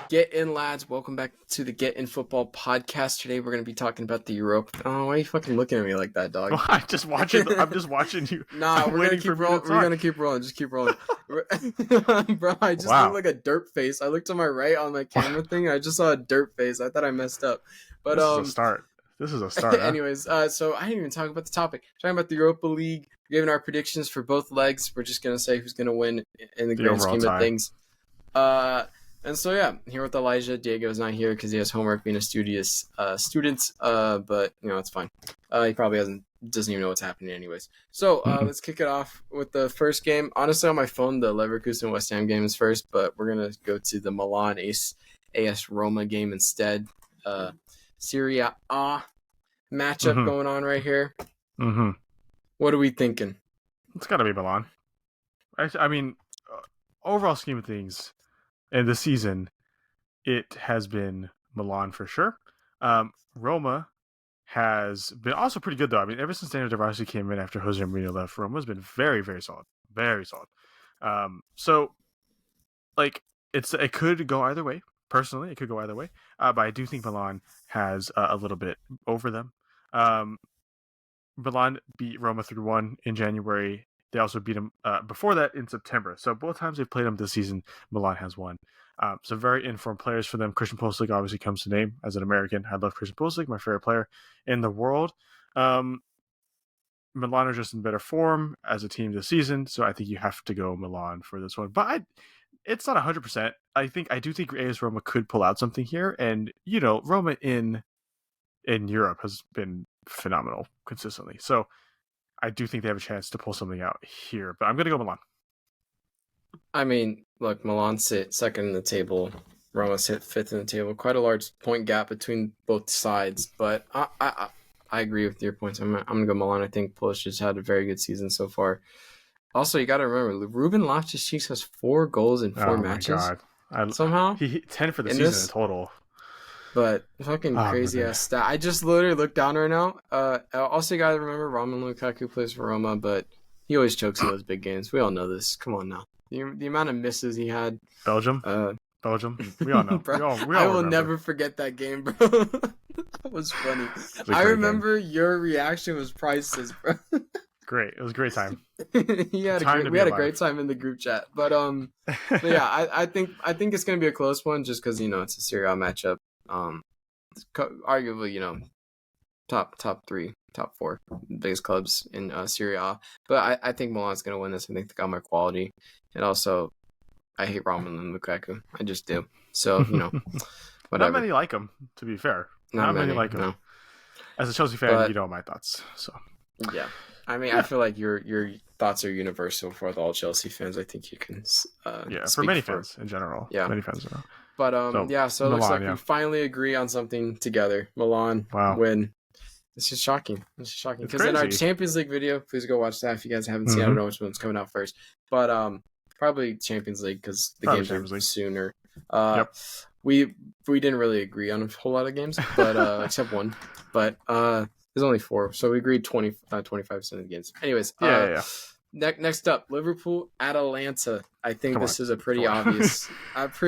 Get in, lads. Welcome back to the Get in Football podcast. Today we're going to be talking about the Europa. Oh, why are you fucking looking at me like that, dog? Well, I'm just watching you. Nah, we're going to keep rolling. We're going to keep rolling. Just keep rolling. Bro, I just looked like a derp face. I looked to my right on my camera thing. I just saw a derp face. I thought I messed up. But This is a start. This is a start. Anyways, so I didn't even talk about the topic. We're talking about the Europa League. We're giving our predictions for both legs. We're just going to say who's going to win in the grand scheme of things. And so, yeah, here with Elijah. Diego's not here because he has homework being a studious student, but, you know, it's fine. He probably doesn't even know what's happening anyways. So, let's kick it off with the first game. Honestly, on my phone, the Leverkusen West Ham game is first, but we're going to go to the Milan AS Roma game instead. Serie A matchup going on right here. Mm-hmm. What are we thinking? It's got to be Milan. I mean, overall scheme of things, in the season, it has been Milan for sure. Roma has been also pretty good, though. I mean, ever since Daniel De Rossi came in after Jose Mourinho left, Roma's been very, very solid. Very solid. So, like, it could go either way. Personally, it could go either way. But I do think Milan has a little bit over them. Milan beat Roma 3-1 in January. They also beat them before that in September. So both times they've played them this season, Milan has won. So very informed players for them. Christian Pulisic obviously comes to name as an American. I love Christian Pulisic, my favorite player in the world. Milan are just in better form as a team this season, so I think you have to go Milan for this one. But it's not 100%. I do think AS Roma could pull out something here, and you know, Roma in Europe has been phenomenal consistently. So I do think they have a chance to pull something out here, but I'm going to go Milan. I mean, look, Milan sit second in the table. Roma sit fifth in the table. Quite a large point gap between both sides, but I agree with your points. I'm going to go Milan. I think Pulisic has had a very good season so far. Also, you got to remember, Ruben Loftus-Cheek has 4 goals in 4 matches. God. Somehow? He 10 for the season in total. But fucking crazy ass stat. I just literally looked down right now. Also, you gotta remember Romelu Lukaku plays for Roma, but he always chokes in those big games. We all know this. Come on now. The amount of misses he had. Belgium. We all know. Bro, we all I will remember. never forget that game, bro. That was funny. I remember your reaction was priceless, bro. Great. It was a great time. We had a great time in the group chat. But yeah, I think it's gonna be a close one just because, you know, it's a Serie A matchup. Arguably, you know, top 3, top 4 biggest clubs in Serie A. But I think Milan's gonna win this. I think they got more quality, and also I hate Romelu Lukaku. I just do. So, you know, whatever. Not many like him, to be fair. Not many like him. No. As a Chelsea fan, you know my thoughts. So yeah, I mean, I feel like your thoughts are universal for all Chelsea fans. I think you can. For many fans in general. Yeah, many fans in general. But so it looks like we finally agree on something together. Milan win. It's just shocking. Because in our Champions League video, please go watch that if you guys haven't seen. I don't know which one's coming out first, but probably Champions League because the games are sooner. We didn't really agree on a whole lot of games, but except one. But there's only 4, so we agreed 25% of the games. Anyways, Next up, Liverpool, Atalanta. I think this is a pretty obvious. If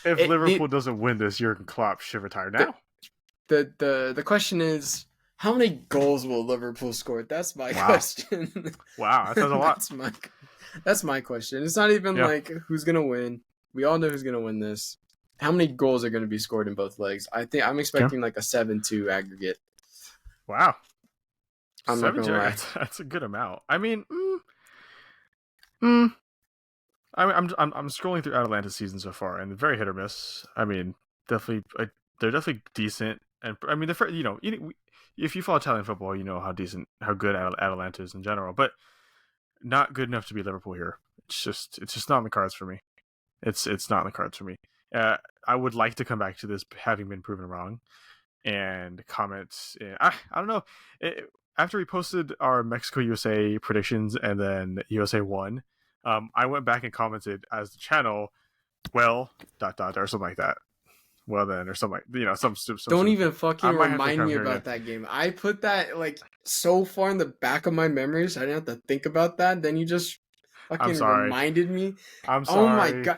Liverpool doesn't win this, Jurgen Klopp should retire now. The question is, how many goals will Liverpool score? That's my question. Wow, that says a lot. That's my question. It's not even like who's gonna win. We all know who's gonna win this. How many goals are gonna be scored in both legs? I'm expecting like a 7-2 aggregate. Wow. I'm not gonna lie. That's a good amount. I mean, I'm scrolling through Atalanta's season so far, and very hit or miss. I mean, they're definitely decent, and I mean, if you follow Italian football, you know how good Atalanta is in general, but not good enough to be Liverpool here. It's just not in the cards for me. It's not in the cards for me. I would like to come back to this having been proven wrong, and comment. I don't know. After we posted our Mexico-USA predictions and then USA won, I went back and commented as the channel, well, ... or something like that. Well then, or something like, some Don't even fucking remind me about that game. I put that like so far in the back of my memory, so I didn't have to think about that. Then you just fucking sorry. reminded me. I'm sorry. Oh my god,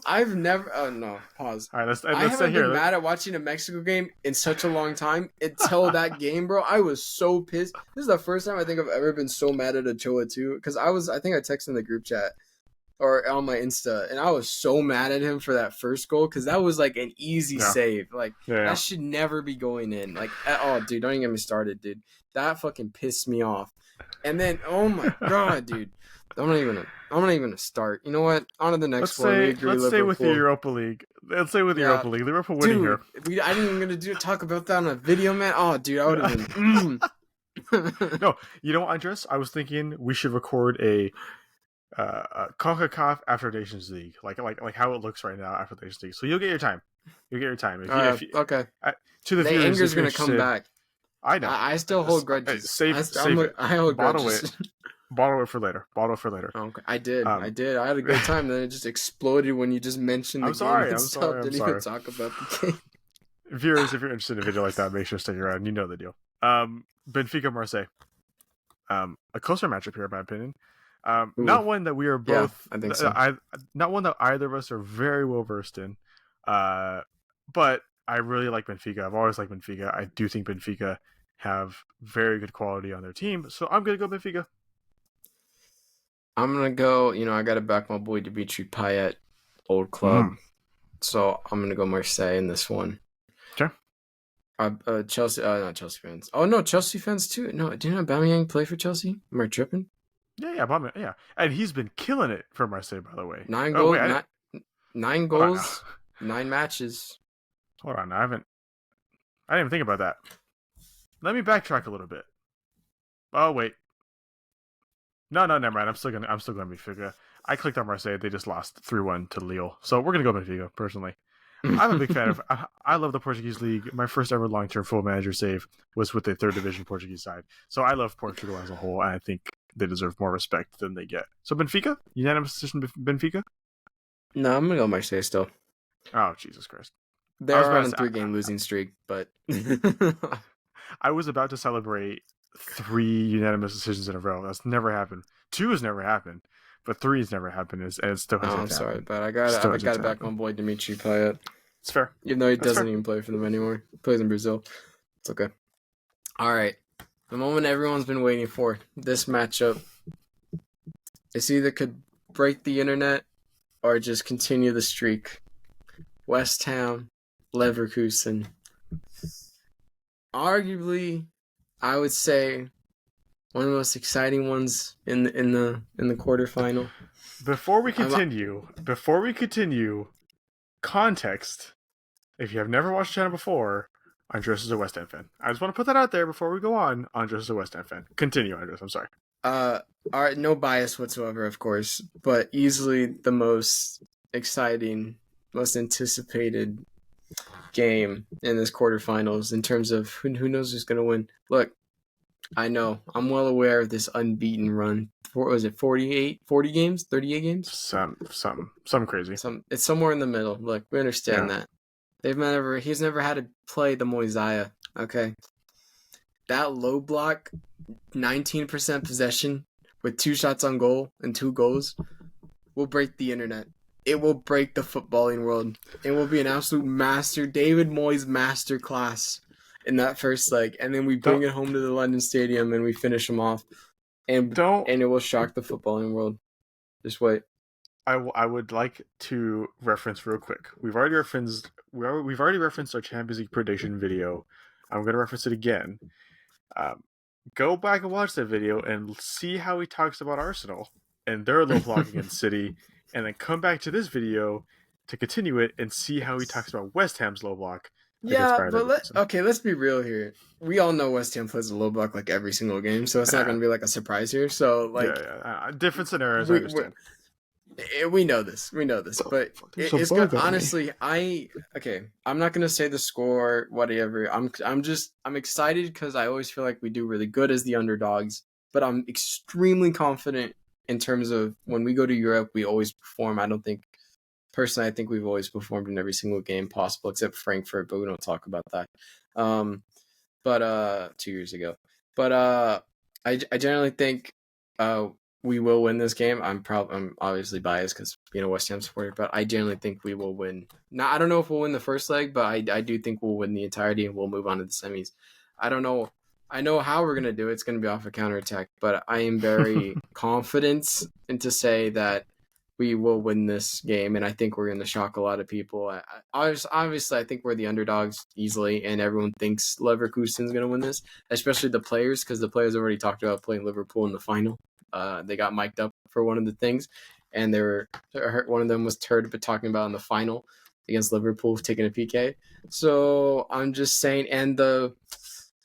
I've never. Oh no, pause. All right, let's I haven't stay here. been mad at watching a Mexico game in such a long time until that game, bro. I was so pissed. This is the first time I think I've ever been so mad at Ochoa too, because I think I texted in the group chat or on my Insta, and I was so mad at him for that first goal because that was like an easy save. Like that should never be going in. Like dude, don't even get me started, dude. That fucking pissed me off. And then, oh my god, dude. I'm not even gonna start. You know what? On to the next one. We agree. Let's stay with the Europa League. Let's stay with the Europa League. Liverpool winning here. I didn't even gonna talk about that on a video, man. Oh, dude, I would have been. No, you know what, Andres? I was thinking we should record a CONCACAF after Nations League, like how it looks right now after Nations League. So you'll get your time. If you, okay. To the viewers, anger's gonna come back. I know. I still hold grudges. I hold grudges. Bottle it for later. Okay. I did. I had a good time. Then it just exploded when you just mentioned the game. I'm sorry. Didn't even talk about the game. Viewers, if you're interested in a video like that, make sure to stick around. You know the deal. Benfica Marseille. A closer matchup here, in my opinion. Not one that we are both. I think so. Not one that either of us are very well versed in. But I really like Benfica. I've always liked Benfica. I do think Benfica have very good quality on their team, so I'm gonna go Benfica. I'm gonna go. I gotta back my boy Dimitri Payet, old club. So I'm gonna go Marseille in this one. Okay. Chelsea. Not Chelsea fans. Oh no, Chelsea fans too. No, didn't Aubameyang play for Chelsea? Am I tripping? Yeah, Aubameyang. Yeah, and he's been killing it for Marseille, by the way. 9 goals. 9 goals. 9 matches. Hold on, I didn't even think about that. Let me backtrack a little bit. Oh wait. No, never mind. I'm still gonna Benfica. I clicked on Marseille. They just lost 3-1 to Lille, so we're gonna go Benfica. Personally, I'm a big fan of. I love the Portuguese league. My first ever long-term full manager save was with the third division Portuguese side. So I love Portugal as a whole, and I think they deserve more respect than they get. So Benfica, unanimous decision. Benfica. No, I'm gonna go Marseille still. Oh Jesus Christ! They're on a 3-game losing streak, but I was about to celebrate 3 unanimous decisions in a row. That's never happened. 2 has never happened, but 3 has never happened. And it still hasn't happened. I'm sorry, but I got back my boy Dimitri Payet. It's fair. Even though he doesn't even play for them anymore. He plays in Brazil. It's okay. All right. The moment everyone's been waiting for. This matchup. It's either could break the internet or just continue the streak. West Ham, Leverkusen. Arguably, I would say one of the most exciting ones in the quarterfinal. Before we continue, context. If you have never watched the channel before, Andres is a West Ham fan. I just want to put that out there before we go on. Andres is a West Ham fan. Continue, Andres. I'm sorry. All right, no bias whatsoever, of course, but easily the most exciting, most anticipated game in this quarterfinals in terms of who knows who's going to win. Look, I know. I'm well aware of this unbeaten run. Was it 40 games? 38 games? Some crazy. It's somewhere in the middle. Look, we understand that. He's never had to play the Moisaya. Okay. That low block, 19% possession with 2 shots on goal and 2 goals will break the internet. It will break the footballing world. It will be an absolute David Moyes master class in that first leg. And then we bring it home to the London Stadium and we finish them off. And it will shock the footballing world. Just wait. I would like to reference real quick. We've already referenced our Champions League prediction video. I'm going to reference it again. Go back and watch that video and see how he talks about Arsenal and their low block against City, and then come back to this video to continue it and see how he talks about West Ham's low block. Yeah, but let's be real here. We all know West Ham plays a low block like every single game, so it's not going to be like a surprise here. So different scenarios. I understand. We know this, but it's good. Honestly, I'm not gonna say the score, whatever. I'm excited because I always feel like we do really good as the underdogs, but I'm extremely confident in terms of when we go to Europe, we always perform. I think we've always performed in every single game possible, except Frankfurt, but we don't talk about that. But 2 years ago. But I generally think we will win this game. I'm obviously biased because being a West Ham supporter, but I generally think we will win. Now I don't know if we'll win the first leg, but I do think we'll win the entirety and we'll move on to the semis. I don't know. I know how we're gonna do it. It's gonna be off a counterattack, but I am very confident in to say that we will win this game, and I think we're gonna shock a lot of people. Obviously, I think we're the underdogs easily, and everyone thinks Leverkusen's gonna win this, especially the players, because the players already talked about playing Liverpool in the final. They got mic'd up for one of the things, and one of them was heard but talking about in the final against Liverpool taking a PK. So I'm just saying, and the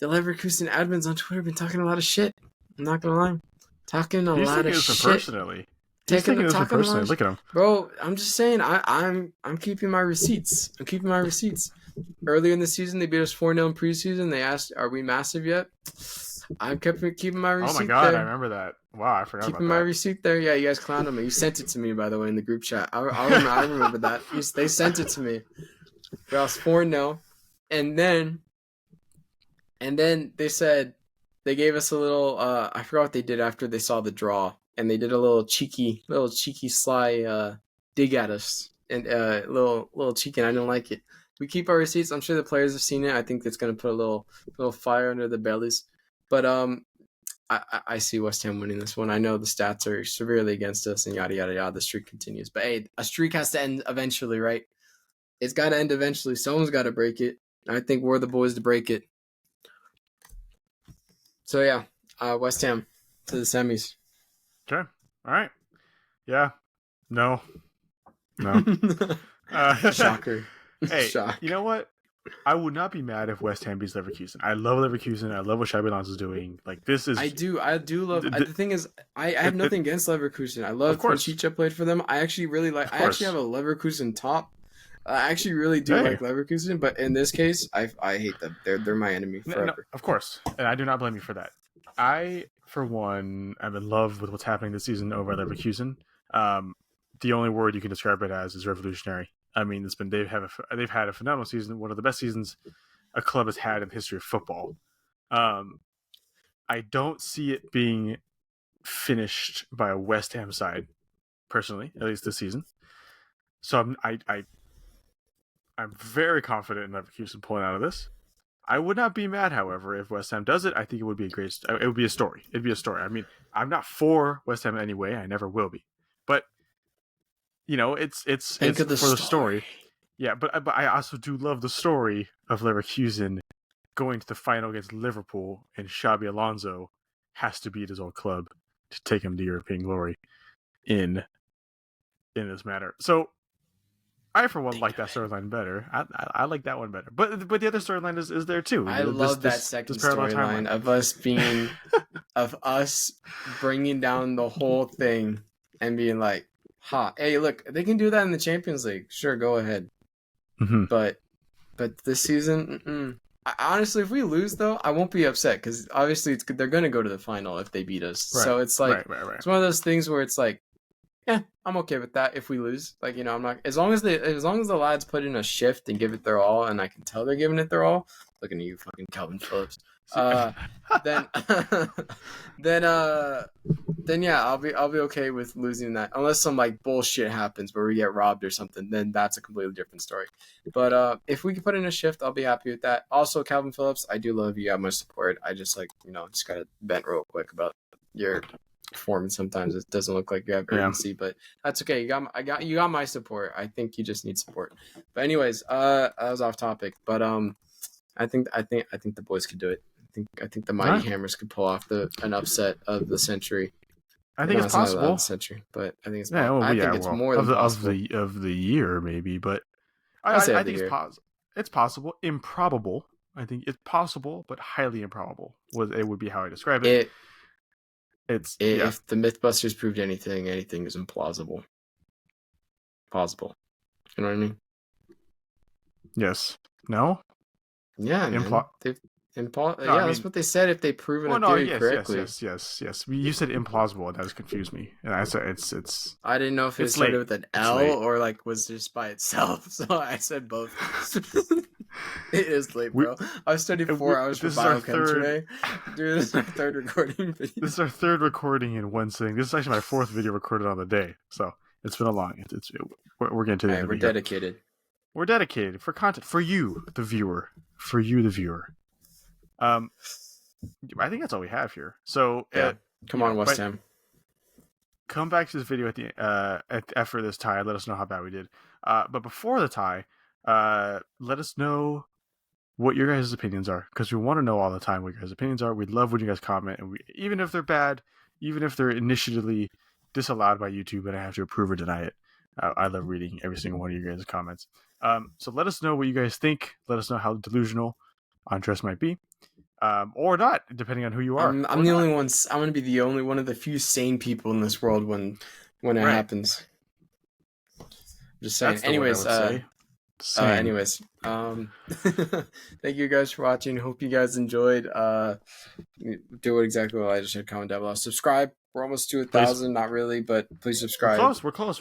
Leverkusen admins on Twitter have been talking a lot of shit. I'm not gonna lie, talking a lot of shit. Personally, taking this personally. Look at him, bro. I'm just saying, I'm keeping my receipts. Earlier in the season, they beat us 4-0 in preseason. They asked, "Are we massive yet?" I'm keeping my receipt. Oh my god, there. I remember that. Wow, I forgot keeping about that. My receipt there. Yeah, you guys clowned on me. You sent it to me, by the way, in the group chat. I remember that. They sent it to me. We lost 4-0, and then they said they gave us a little. I forgot what they did after they saw the draw, and they did a little cheeky, sly dig at us, and little cheeky. And I didn't like it. We keep our receipts. I'm sure the players have seen it. I think it's going to put a little fire under the bellies. But I see West Ham winning this one. I know the stats are severely against us, and yada yada yada. The streak continues, but hey, a streak has to end eventually, right? It's got to end eventually. Someone's got to break it. I think we're the boys to break it. So yeah, West Ham to the semis. Okay, all right. Yeah, no. Shocker. Hey, Shock. You know what? I would not be mad if West Ham beats Leverkusen. I love Leverkusen. I love what Xabi Alonso is doing. Like, this is... I do love... The thing is, I have nothing against Leverkusen. I love when Chicha played for them. I actually really like... I actually have a Leverkusen top. I actually really do like Leverkusen, but in this case, I hate them. They're my enemy forever. No, of course. And I do not blame you for that. I, for one, am in love with what's happening this season over at Leverkusen. The only word you can describe it as is revolutionary. I mean, they've had a phenomenal season, one of the best seasons a club has had in the history of football. I don't see it being finished by a West Ham side, personally, at least this season. So I'm very confident in Leverkusen pulling out of this. I would not be mad, however, if West Ham does it. I think it would be it would be a story. It'd be a story. I mean, I'm not for West Ham in any way. I never will be. But you know, it's for the story. Yeah, but I also do love the story of Leverkusen going to the final against Liverpool, and Xabi Alonso has to beat his old club to take him to European glory in this matter. So I, for one, like that storyline better. I like that one better. But the other storyline is there too. I love that second storyline of us bringing down the whole thing and being like, hey, look, they can do that in the Champions League. Sure, go ahead. Mm-hmm. But this season, honestly, if we lose, though, I won't be upset because obviously they're going to go to the final if they beat us. Right. So it's like It's one of those things where it's like, yeah, I'm okay with that if we lose. Like, you know, I'm not as long as the lads put in a shift and give it their all, and I can tell they're giving it their all. Looking at you, fucking Calvin Phillips. Then yeah, I'll be okay with losing that unless some like bullshit happens where we get robbed or something. Then that's a completely different story. But if we can put in a shift, I'll be happy with that. Also, Calvin Phillips, I do love you. You have my support. I just just gotta vent real quick about your performance. Sometimes it doesn't look like you have urgency, but that's okay. You got my support. I think you just need support. But anyways, that was off topic. But I think the boys could do it. I think the Mighty Hammers could pull off an upset of the century. I think it's possible. Not the century, but I think it's possible. I think it's more than possible. Of the year, maybe, but I think it's possible. Improbable. I think it's possible, but highly improbable. It would be how I describe it. If the Mythbusters proved anything is implausible. Plausible. You know what I mean? Yes. No? Yeah, that's what they said if they proven a theory correctly. Yes. You said implausible, and that has confused me. And I said it's. I didn't know if it started with an L or like was just by itself, so I said both. It is late, bro. I studied 4 hours for biochem today. Dude, this is our third recording video. This is our third recording in one sitting. This is actually my fourth video recorded on the day. So it's been a long. We're getting to the end of the year. We're dedicated. We're dedicated for content for you, the viewer. For you, the viewer. I think that's all we have here. So yeah, come on, West Ham. Come back to this video at the after this tie. Let us know how bad we did. But before the tie, let us know what your guys' opinions are, because we want to know all the time what your guys' opinions are. We love when you guys comment, and even if they're bad, even if they're initially disallowed by YouTube and I have to approve or deny it, I love reading every single one of your guys' comments. So let us know what you guys think. Let us know how delusional Andres might be, or not, depending on who you are. I'm the only one. I'm going to be the only one of the few sane people in this world when it happens. I'm just saying. Anyways, thank you guys for watching. Hope you guys enjoyed. Do exactly what I just said. Comment down below. Subscribe. We're almost to 1,000. Not really, but please subscribe. We're close.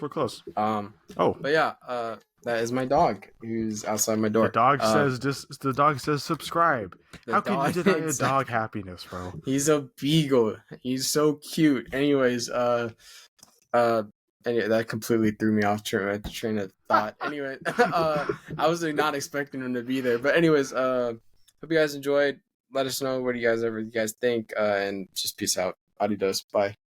But yeah, that is my dog who's outside my door. The dog says subscribe. How can you deny a dog happiness, bro? He's a beagle. He's so cute. Anyways, anyway, that completely threw me off train of thought. Anyway, I was not expecting him to be there. But anyways, hope you guys enjoyed. Let us know what you guys think, and just peace out. Adios. Bye.